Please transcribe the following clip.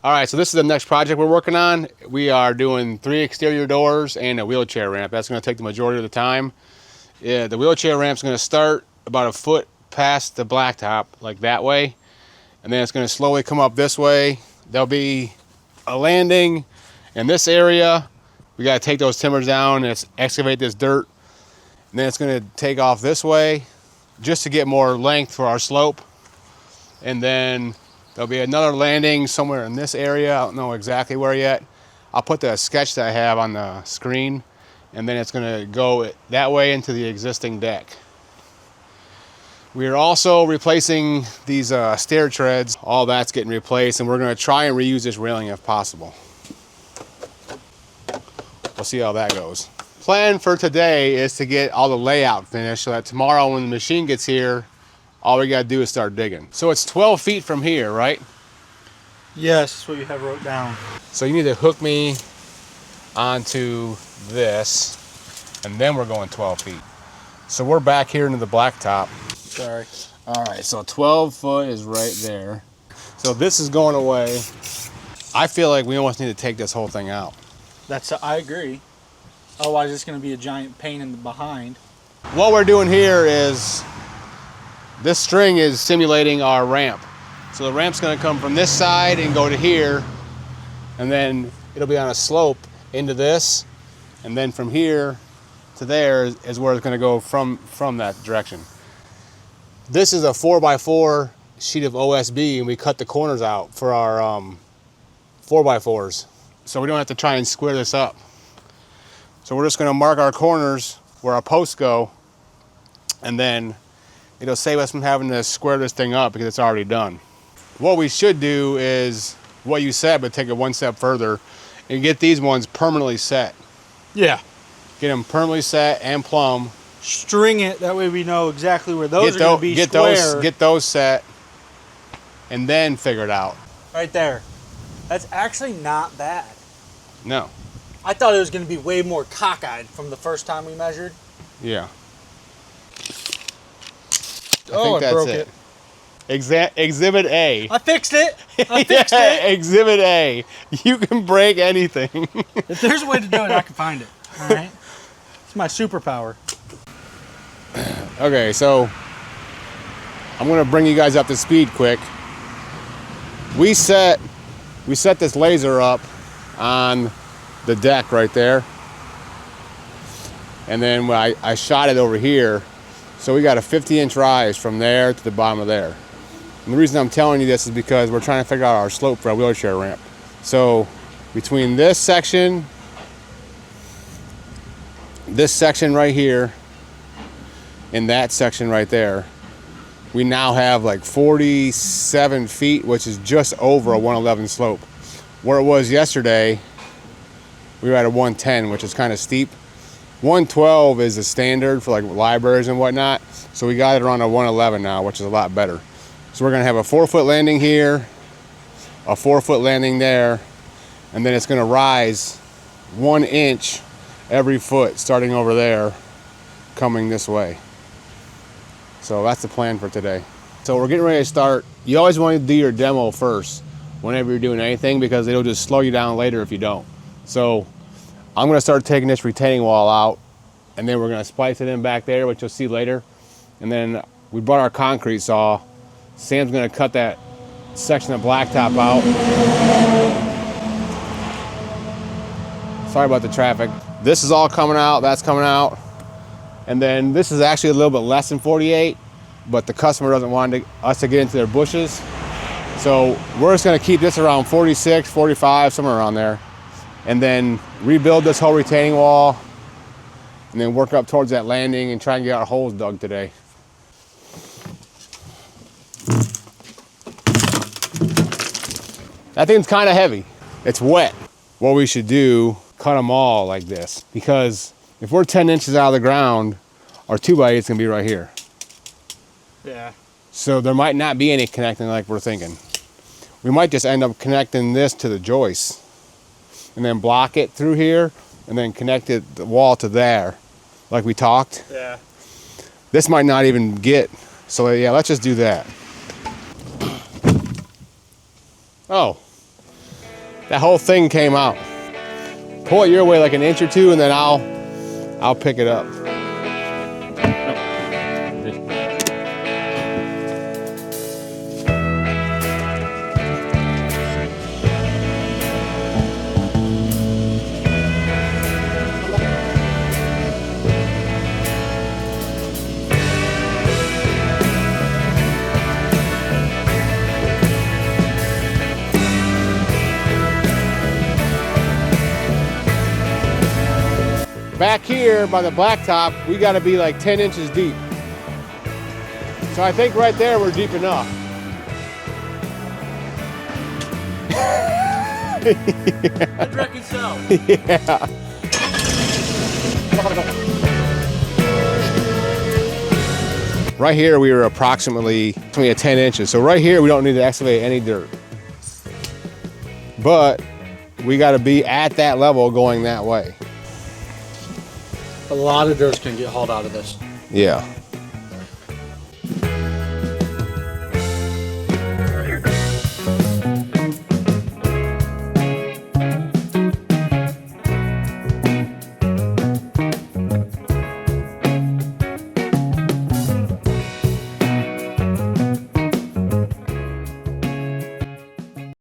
All right, so this is the next project we're working on. We are doing 3 exterior doors and a wheelchair ramp. That's going to take the majority of the time. Yeah, the wheelchair ramp's going to start about a foot past the blacktop, like that way, and then it's going to slowly come up this way. There'll be a landing in this area. We got to take those timbers down and excavate this dirt, and then it's going to take off this way just to get more length for our slope, and then there'll be another landing somewhere in this area. I don't know exactly where yet. I'll put the sketch that I have on the screen, and then it's going to go that way into the existing deck. We are also replacing these stair treads. All that's getting replaced, and we're going to try and reuse this railing if possible. We'll see how that goes. Plan for today is to get all the layout finished so that tomorrow when the machine gets here, all we got to do is start digging. So it's 12 feet from here, right? Yes, that's what you have wrote down. So you need to hook me onto this, and then we're going 12 feet. So we're back here into the blacktop. Sorry. All right, so 12 foot is right there. So this is going away. I feel like we almost need to take this whole thing out. I agree. Otherwise, it's going to be a giant pain in the behind. What we're doing here is this string is simulating our ramp. So the ramp's going to come from this side and go to here, and then it'll be on a slope into this, and then from here to there is where it's going to go from that direction. This is a 4x4 sheet of OSB, and we cut the corners out for our 4x4s. So we don't have to try and square this up. So we're just going to mark our corners where our posts go, and then it'll save us from having to square this thing up because it's already done. What we should do is what you said, but take it one step further and get these ones permanently set. Yeah. Get them permanently set and plumb. String it, that way we know exactly where those are going to be square. Get those set, and then figure it out. Right there. That's actually not bad. No. I thought it was going to be way more cockeyed from the first time we measured. Yeah. I broke it. Exhibit A. I fixed it. I fixed it. Exhibit A. You can break anything. If there's a way to do it, I can find it. All right. It's my superpower. Okay, so I'm going to bring you guys up to speed quick. We set this laser up on the deck right there, and then I shot it over here, so we got a 50-inch rise from there to the bottom of there. And the reason I'm telling you this is because we're trying to figure out our slope for a wheelchair ramp. So between this section right here and that section right there, we now have like 47 feet, which is just over a 111 slope. Where it was yesterday, we were at a 110, which is kind of steep. 112 is the standard for like libraries and whatnot. So we got it around a 111 now, which is a lot better. So we're gonna have a 4-foot landing here, a 4-foot landing there, and then it's gonna rise 1 inch every foot, starting over there, coming this way. So that's the plan for today. So we're getting ready to start. You always want to do your demo first whenever you're doing anything, because it'll just slow you down later if you don't. So I'm going to start taking this retaining wall out, and then we're going to splice it in back there, which you'll see later. And then we brought our concrete saw. Sam's going to cut that section of blacktop out. Sorry about the traffic. This is all coming out, that's coming out. And then this is actually a little bit less than 48, but the customer doesn't want us to get into their bushes. So we're just gonna keep this around 46, 45, somewhere around there. And then rebuild this whole retaining wall, and then work up towards that landing and try and get our holes dug today. That thing's kind of heavy. It's wet. What we should do, cut them all like this, because if we're 10 inches out of the ground, our 2x8's gonna be right here. Yeah. So there might not be any connecting like we're thinking. We might just end up connecting this to the joist and then block it through here and then connect the wall to there like we talked. Yeah. This might not even get, so yeah, let's just do that. Oh, That whole thing came out. Pull it your way like an inch or two, and then I'll pick it up. Back here by the blacktop, we got to be like 10 inches deep. So I think right there we're deep enough. I'd reckon so. Yeah. Right here we were approximately 10 inches. So right here we don't need to excavate any dirt. But we got to be at that level going that way. A lot of dirt's gonna get hauled out of this. Yeah.